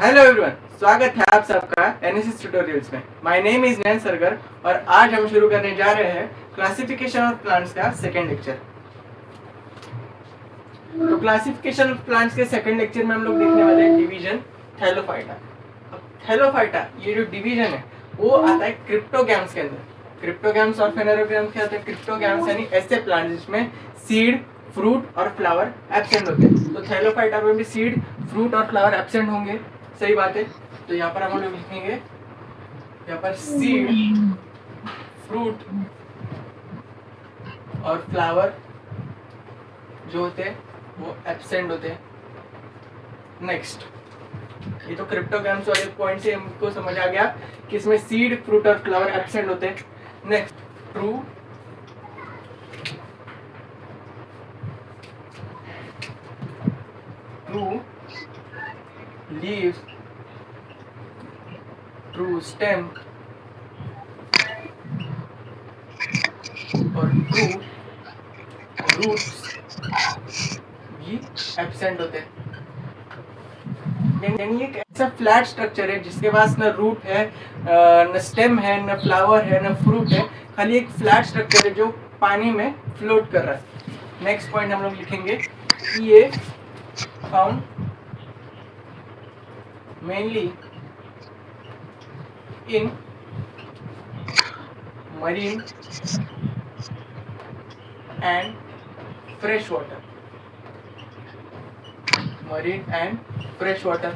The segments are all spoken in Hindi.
हेलो एवरीवन, स्वागत है आप सबका एनएसएस ट्यूटोरियल्स में। माय नेम इज नैन सरगर और आज हम शुरू करने जा रहे हैं क्लासिफिकेशन ऑफ प्लांट्स का सेकंड लेक्चर। तो क्लासिफिकेशन ऑफ प्लांट्स के सेकंड लेक्चर में हम लोग देखने वाले हैं डिवीजन थैलोफाइटा। अब थैलोफाइटा ये जो डिवीजन है वो आता है क्रिप्टोगैम्स के अंदर। क्रिप्टोगैम्स और फेनेरोगैम्स क्या होते हैं? क्रिप्टोगैम्स यानी ऐसे प्लांट जिसमें सीड, फ्रूट और फ्लावर एब्सेंट होते हैं। तो थैलोफाइटा में भी सीड, फ्रूट और फ्लावर एब्सेंट होंगे, सही बात है। तो यहाँ पर हम लोग लिखेंगे, यहाँ पर सीड, फ्रूट और फ्लावर जो होते हैं वो एब्सेंट होते हैं। नेक्स्ट, ये तो क्रिप्टोग्राम्स वाले पॉइंट से हमको समझ आ गया कि इसमें सीड, फ्रूट और फ्लावर एब्सेंट होते हैं। Next, true leaves, true stem और ट्रू रूट्स भी एब्सेंट होते हैं। यानी एक ऐसा फ्लैट स्ट्रक्चर है जिसके पास न रूट है, न स्टेम है, न फ्लावर है, न फ्रूट है, खाली एक फ्लैट स्ट्रक्चर है जो पानी में फ्लोट कर रहा है। नेक्स्ट पॉइंट हम लोग लिखेंगे कि ये found mainly in marine and fresh water. Marine and fresh water.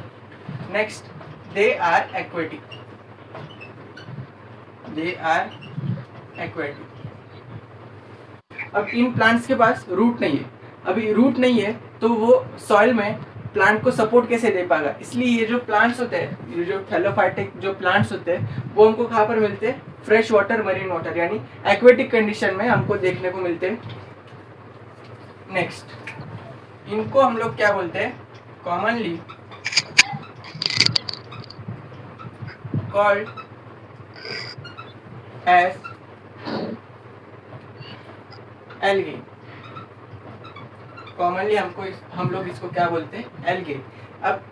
Next, they are aquatic. They are aquatic. अब इन प्लांट्स के पास रूट नहीं है। अभी रूट नहीं है तो वो सॉइल में प्लांट को सपोर्ट कैसे दे पाएगा? इसलिए ये जो प्लांट्स होते हैं, ये जो थैलोफाइटिक जो प्लांट्स होते हैं वो हमको कहाँ पर मिलते हैं? फ्रेश वाटर, मरीन वाटर यानी एक्वेटिक कंडीशन में हमको देखने को मिलते हैं। नेक्स्ट, इनको हम लोग क्या बोलते हैं? Commonly called as algae. Commonly हम लोग इसको क्या बोलते हैं? एल्गे। अब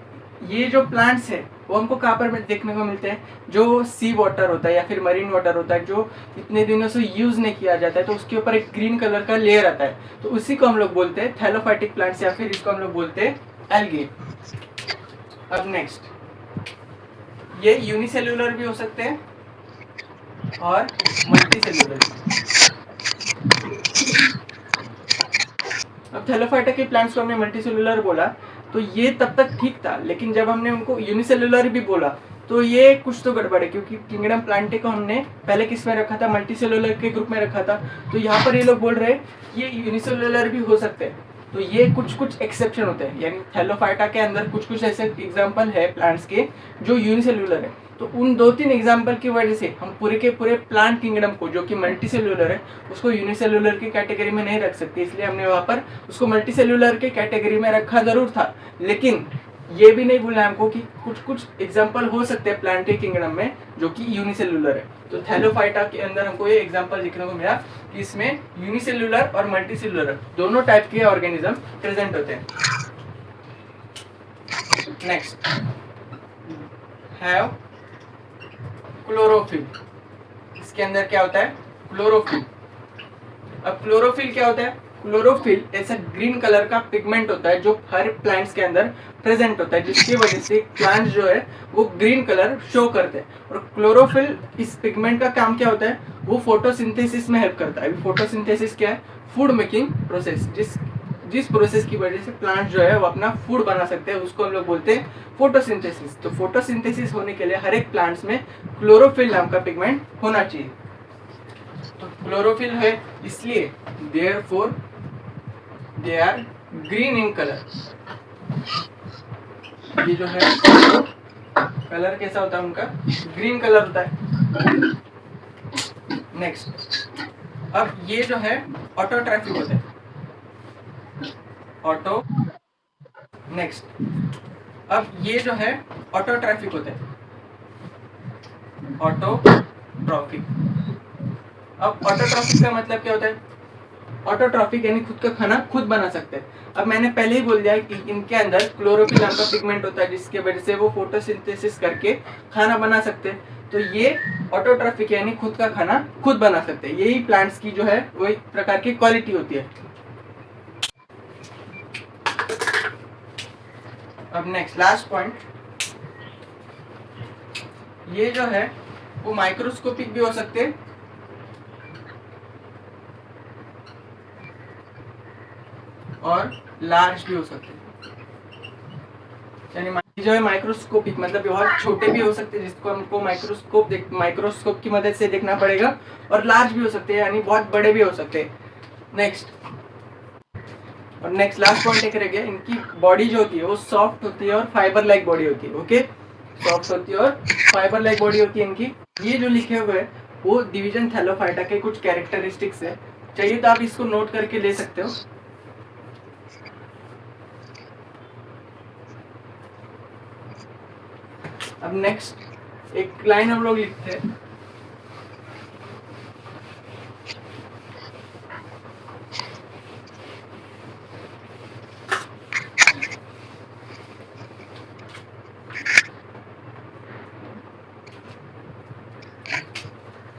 ये जो प्लांट्स है वो हमको कहाँ पर देखने को मिलते हैं? जो सी वाटर होता है या फिर मरीन वाटर होता है जो इतने दिनों से यूज नहीं किया जाता है, तो उसके ऊपर एक ग्रीन कलर का लेयर आता है, तो उसी को हम लोग बोलते हैं थैलोफाइटिक प्लांट्स या फिर इसको हम लोग बोलते हैं एल्गे। अब नेक्स्ट, ये यूनिसेल्यूलर भी हो सकते हैं और मल्टीसेल्यूलर भी। अब थैलोफाइटा के प्लांट्स को हमने मल्टीसेल्यूलर बोला तो ये तब तक ठीक था, लेकिन जब हमने उनको यूनिसेल्यूलर भी बोला तो ये कुछ तो गड़बड़ है, क्योंकि किंगडम प्लांटे को हमने पहले किस में रखा था? मल्टीसेल्यूलर के ग्रुप में रखा था। तो यहाँ पर ये लोग बोल रहे हैं ये यूनिसेल्यूलर भी हो सकते हैं। तो ये कुछ एक्सेप्शन होते हैं, यानी थैलोफाइटा के अंदर कुछ ऐसे एग्जाम्पल है प्लांट्स के जो यूनिसेल्यूलर है। तो उन 2-3 एग्जाम्पल की वजह से हम पूरे के पूरे प्लांट किंगडम को जो कि मल्टीसेल्यूलर है उसको यूनिसेल्यूलर की कैटेगरी में नहीं रख सकते, इसलिए हमने वहाँ पर उसको मल्टीसेल्यूलर के कैटेगरी में रखा जरूर था। लेकिन ये भी नहीं भूलना हमको कि कुछ एग्जाम्पल हो सकते हैं प्लांट के किंगडम में जो कि यूनिसेल्यूलर है। तो थैलोफाइटा के अंदर हमको ये एग्जाम्पल देखने को मिला कि इसमें यूनिसेल्यूलर और मल्टीसेल्यूलर दोनों टाइप के ऑर्गेनिज्म प्रेजेंट होते हैं। Next, have chlorophyll. इसके अंदर क्या होता है? क्लोरोफिल। अब क्लोरोफिल क्या होता है? क्लोरोफिल ऐसा ग्रीन कलर का पिगमेंट होता है जो हर प्लांट्स के अंदर प्रेजेंट होता है, जिसकी वजह से प्लांट्स जो है वो ग्रीन कलर शो करते हैं। और क्लोरोफिल इस पिगमेंट का काम क्या होता है? वो फोटोसिंथेसिस में हेल्प करता है। अभी फोटोसिंथेसिस क्या है? Food making process. जिस प्रोसेस की वजह से प्लांट जो है वो अपना फूड बना सकते हैं उसको हम लोग बोलते हैं फोटोसिंथेसिस। तो फोटोसिंथेसिस होने के लिए हर एक प्लांट्स में क्लोरोफिल नाम का पिगमेंट होना चाहिए। तो क्लोरोफिल है इसलिए therefore they are green in colour. ये जो है कलर कैसा होता है उनका? ग्रीन कलर होता है। नेक्स्ट, अब ये जो है ऑटोट्रॉफिक होते हैं। ऑटो नेक्स्ट, अब ये जो है ऑटोट्रॉफिक होते हैं। ऑटोट्रॉफिक। अब ऑटोट्रॉफिक का मतलब क्या होता है? ऑटोट्रॉफिक यानी खुद का खाना खुद बना सकते हैं। अब मैंने पहले ही बोल दिया कि इनके अंदर क्लोरोफिल नाम का पिगमेंट होता है जिसके वजह से वो फोटोसिंथेसिस करके खाना बना सकते हैं। तो ये ऑटोट्रॉफिक यानी खुद का खाना खुद बना सकते हैं। यही प्लांट्स की जो है वो एक प्रकार की क्वालिटी होती है। अब नेक्स्ट लास्ट पॉइंट, ये जो है वो माइक्रोस्कोपिक भी हो सकते हैं और लार्ज भी हो सकते हैं। यानी जो है माइक्रोस्कोपिक मतलब बहुत छोटे भी हो सकते हैं जिसको हमको माइक्रोस्कोप की मदद से देखना पड़ेगा, और लार्ज भी हो सकते हैं यानी बहुत बड़े भी हो सकते हैं। नेक्स्ट लास्ट पॉइंट एक रह गया, इनकी बॉडी जो होती है वो सॉफ्ट होती है और फाइबर लाइक बॉडी होती है। ओके, सॉफ्ट होती है और फाइबर लाइक बॉडी होती है इनकी। ये जो लिखे हुए हैं वो डिवीजन थैलोफाइटा के कुछ कैरेक्टरिस्टिक्स है, चाहिए तो आप इसको नोट करके ले सकते हो। अब नेक्स्ट एक लाइन हम लोग लिखते हैं,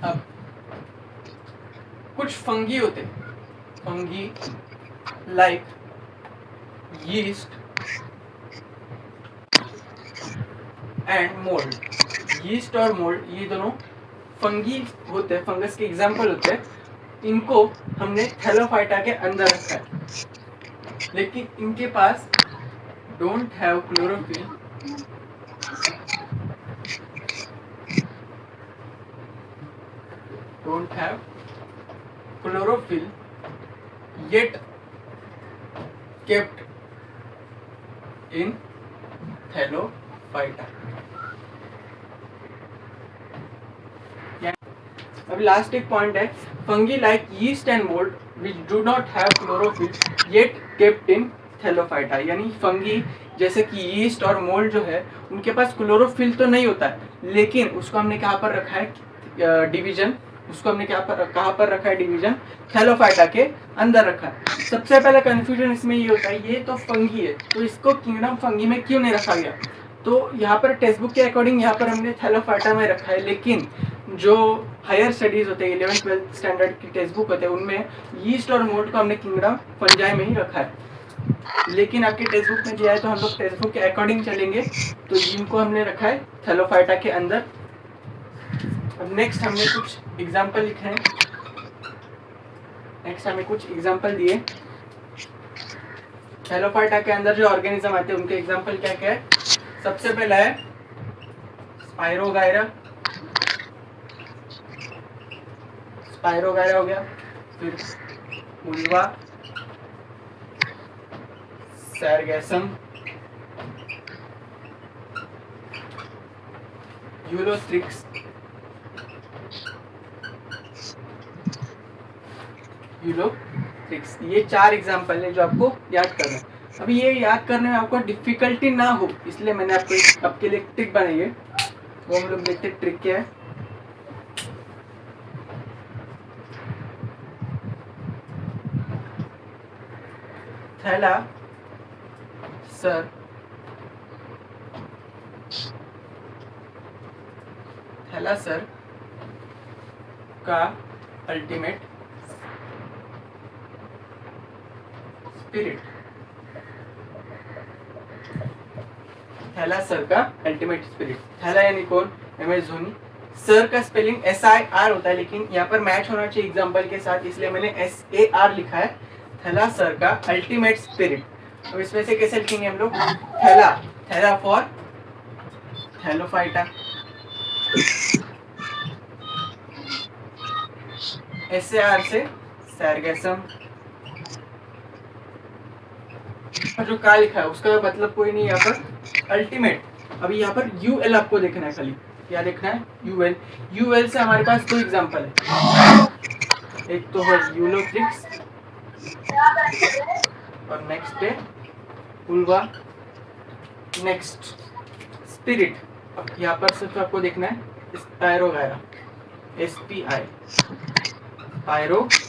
अब कुछ फंगी होते हैं, fungi like yeast and mould. Yeast और मोल्ड ये दोनों फंगी होते हैं, फंगस के एग्जाम्पल होते हैं। इनको हमने थैलोफाइटा के अंदर रखा है, लेकिन इनके पास don't have chlorophyll yet kept in Thallophyta. अभी लास्ट एक पॉइंट है, fungi like yeast and mould which do not have chlorophyll yet kept in Thallophyta. यानी फंगी जैसे कि यीस्ट और मोल्ड जो है उनके पास क्लोरोफिल तो नहीं होता है, लेकिन उसको हमने कहाँ पर रखा है डिवीजन, उसको हमने कहाँ पर रखा है डिवीजन थैलोफाइटा के अंदर रखा है। सबसे पहले कंफ्यूजन इसमें ये होता है, ये तो फंगी है तो इसको किंगडम फंगी में क्यों नहीं रखा गया। तो यहाँ पर टेक्स्ट बुक के अकॉर्डिंग यहाँ पर हमने थैलोफाइटा में रखा है, लेकिन जो हायर स्टडीज होते हैं 11th-12th स्टैंडर्ड की टेक्स्ट बुक होते हैं उनमें यीस्ट और मोल्ड को हमने किंगडम फंजाई में ही रखा है। लेकिन आपके टेक्स्ट बुक में दिया है तो हम लोग टेक्स्ट बुक के अकॉर्डिंग चलेंगे, तो इनको हमने रखा है थैलोफाइटा के अंदर। अब नेक्स्ट हमने कुछ एग्जाम्पल लिखे हैं, नेक्स्ट हमें कुछ एग्जाम्पल दिए थैलोफाइटा के अंदर जो ऑर्गेनिज्म आते हैं उनके एग्जाम्पल क्या क्या है। सबसे पहला है स्पाइरोगायरा, स्पाइरोगायरा हो गया, फिर उल्वा, सैरगैसम, यूलोथ्रिक्स, ये 4 एग्जाम्पल है जो आपको याद करना है। अभी ये याद करने में आपको डिफिकल्टी ना हो इसलिए मैंने आपको आपके लिए ट्रिक बनाई है, वो हम लोग देखते हैं ट्रिक क्या है। थैलासर का अल्टीमेट स्पिरिट, थैलासर का अल्टीमेट स्पिरिट। थैला यानी कौन, एमएस धोनी। सर का स्पेलिंग SIR होता है, लेकिन यहाँ पर मैच होना चाहिए एग्जाम्पल के साथ, इसलिए मैंने SAR लिखा है। थैलासर का अल्टीमेट स्पिरिट। तो इसमें से कैसे लिखेंगे हम लोग, थैला फॉर थैलोफाइटा, SAR से सैरगैसम, जो का लिखा है उसका मतलब कोई नहीं यहाँ पर अल्टीमेट। अभी यहाँ पर UL आपको देखना है, खाली क्या देखना है UL से हमारे पास 2 एग्जाम्पल है, एक तो है यूलोथ्रिक्स और नेक्स्ट है उल्वा। नेक्स्ट स्पिरिट, यहाँ पर सिर्फ आपको देखना है स्पाइरोगायरा, SPI, स्पाइरोगायरा।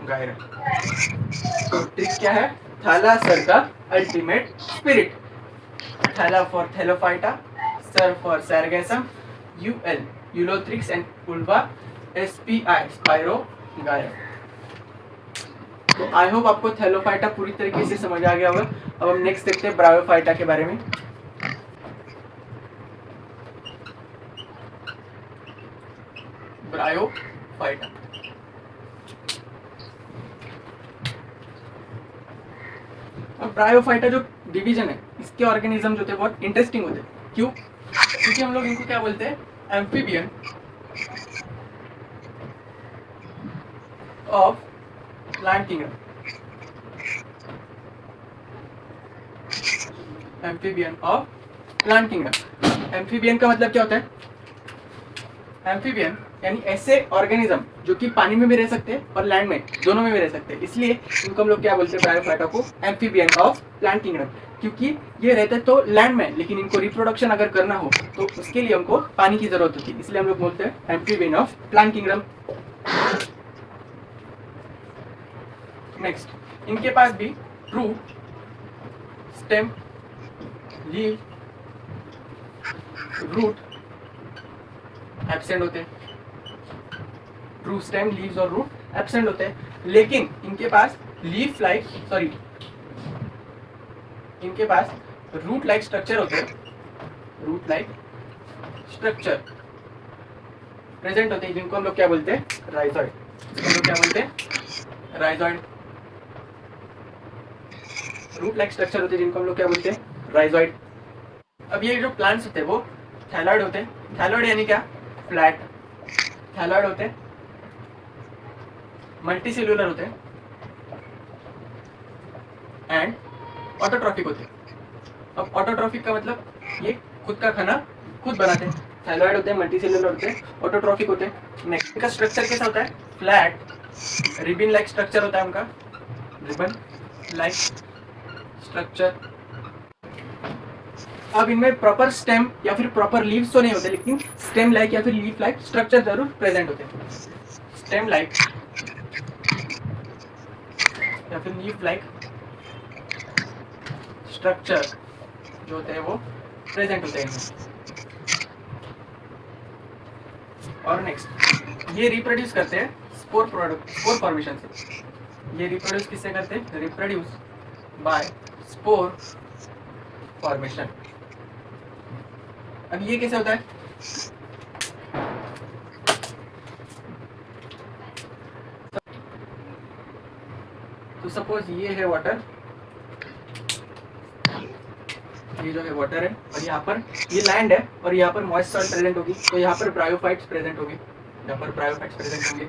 गायरन। तो ट्रिक क्या है? थैलासर का अल्टीमेट स्पिरिट। थैला फॉर थैलोफाइटा, सर फॉर सैरगैसम, यूएल यूलोथ्रिक्स एंड उल्वा, एसपीआई स्पाइरो गायरन। तो आई होप आपको थैलोफाइटा पूरी तरीके से समझ आ गया होगा। अब हम नेक्स्ट देखते हैं ब्रायोफाइटा के बारे में। ब्रायोफाइटा अब ब्रायोफाइटा जो डिवीजन है, इसके ऑर्गेनिज्म जो थे बहुत इंटरेस्टिंग होते हैं। क्यों? क्योंकि हम लोग इनको क्या बोलते हैं? Amphibian of plant kingdom. Amphibian of plant kingdom. Amphibian का मतलब क्या होता है? एम्फीबियन यानी ऐसे ऑर्गेनिज्म जो कि पानी में भी रह सकते हैं और लैंड में, दोनों में भी रह सकते हैं। इसलिए इनको हम लोग क्या बोलते हैं? ब्रायोफाइटा को एम्फीबियन ऑफ प्लांट किंगडम। क्योंकि ये रहते तो लैंड में, लेकिन इनको रिप्रोडक्शन अगर करना हो तो उसके लिए हमको पानी की जरूरत होती है। इसलिए हम लोग बोलते हैं amphibian of plant kingdom. Next, इनके पास भी root, stem, leave, root absent होते हैं। ट्रू स्टेम, लीव्स और रूट एब्सेंट होते हैं। लेकिन इनके पास लीफ लाइक इनके पास रूट लाइक स्ट्रक्चर होते हैं। रूट लाइक स्ट्रक्चर प्रेजेंट होते हैं, जिनको हम लोग क्या बोलते हैं? राइजॉइड। हम लोग क्या बोलते हैं? राइजॉइड। रूट लाइक स्ट्रक्चर होते हैं जिनको हम लोग क्या बोलते हैं? राइजॉइड। अब ये जो प्लांट्स होते हैं वो थैलॉइड होते हैं। थैलॉइड यानी क्या? फ्लैट। थैलॉइड होते हैं, मल्टीसेल्युलर होते हैं एंड ऑटोट्रॉफिक होते हैं। अब ऑटोट्रॉफिक का मतलब ये खुद का खाना खुद बनाते हैं। थैलॉइड होते हैं, मल्टीसेल्युलर होते हैं, ऑटोट्रॉफिक होते हैं। नेक्स्ट, इनका स्ट्रक्चर कैसा होता है? फ्लैट, रिबन लाइक स्ट्रक्चर होता है उनका। Ribbon like structure. अब इनमें प्रॉपर स्टेम या फिर प्रॉपर लीव्स तो नहीं होते, लेकिन स्टेम लाइक या फिर लीफ लाइक स्ट्रक्चर जरूर प्रेजेंट होते हैं। स्टेम लाइक या फिर लीफ लाइक स्ट्रक्चर जो होते हैं वो प्रेजेंट होते हैं इनमें। और नेक्स्ट, ये रिप्रोड्यूस करते हैं स्पोर फॉर्मेशन से। ये रिप्रोड्यूस किससे करते हैं? Reproduce by spore formation. अब ये कैसे होता है? तो सपोज ये है वाटर, ये जो है वाटर है, और यहाँ पर ये लैंड है, और यहाँ पर मॉइस्ट सॉइल प्रेजेंट होगी। तो यहाँ पर ब्रायोफाइट्स प्रेजेंट होंगे, यहाँ पर ब्रायोफाइट्स प्रेजेंट होंगे।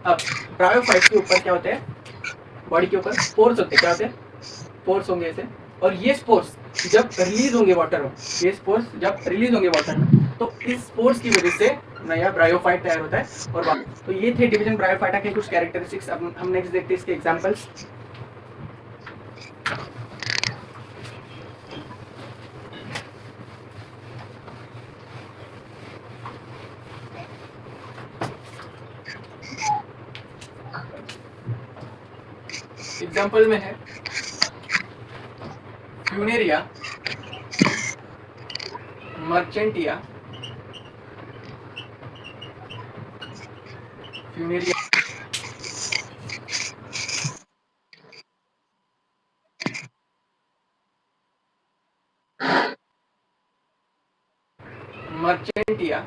अब ब्रायोफाइट्स के ऊपर क्या होते हैं? बॉडी के ऊपर स्पोर्स होते हैं। क्या होते हैं? स्पोर्स होंगे ऐसे। और ये स्पोर्स जब रिलीज होंगे वाटर में, ये स्पोर्स जब रिलीज होंगे वाटर में, तो इस स्पोर्स की वजह से नया ब्रायोफाइट तैयार होता है। और तो ये थे डिवीजन ब्रायोफाइटा के कुछ कैरेक्टरिस्टिक्स। अब हम नेक्स्ट देखते हैं इसके एग्जांपल्स। एग्जाम्पल में है फ्यूनेरिया, मर्चेंटिया, फ्यूनेरिया, मर्चेंटिया,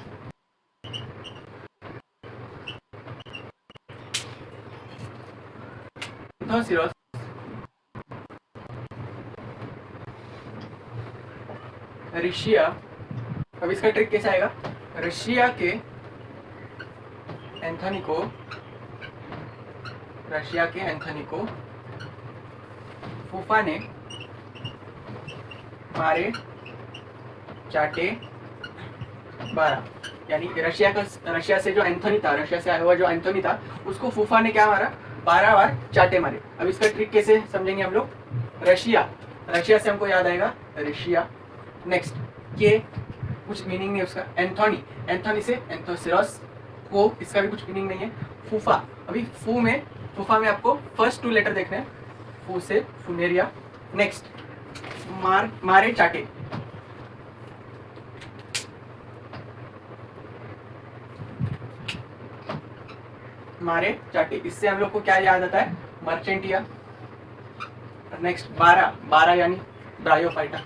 एंथोसिरस, रशिया। अब इसका ट्रिक कैसे आएगा? रशिया के एंथनी को फूफा ने मारे चाटे 12। यानी रशिया से जो एंथनी था, रशिया से आया हुआ जो एंथनी था, उसको फूफा ने क्या मारा? 12 बार चाटे मारे। अब इसका ट्रिक कैसे समझेंगे हम लोग? रशिया से हमको याद आएगा रशिया। नेक्स्ट, के कुछ मीनिंग नहीं उसका। एंथोनी से एंथोसिरस को, इसका भी कुछ मीनिंग नहीं है। फूफा, अभी फू में फूफा में आपको फर्स्ट 2 लेटर देखने हैं, फू से फुनेरिया। नेक्स्ट मारे चाटे, मारे चाटे, इससे हम लोग को क्या याद आता है, मर्चेंटिया। नेक्स्ट बारह यानी ब्रायोफाइटा,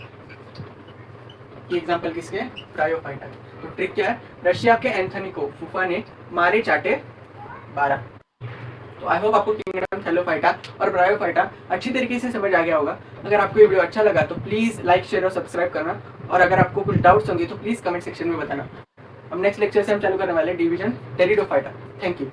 ये एग्जांपल किसके, ब्रायोफाइटा। तो ट्रिक क्या है, रशिया के एंथनी को फूफा ने मारे चाटे 12। तो आई होप आपको किंगडम थैलोफाइटा और ब्रायोफाइटा अच्छी तरीके से समझ आ गया होगा। अगर आपको ये वीडियो अच्छा लगा तो प्लीज़ लाइक, शेयर और सब्सक्राइब करना, और अगर आपको कुछ डाउट्स होंगे तो प्लीज़ कमेंट सेक्शन में बताना। अब नेक्स्ट लेक्चर से हम चालू करने वाले डिवीजन टेरिडोफाइटा। Thank you.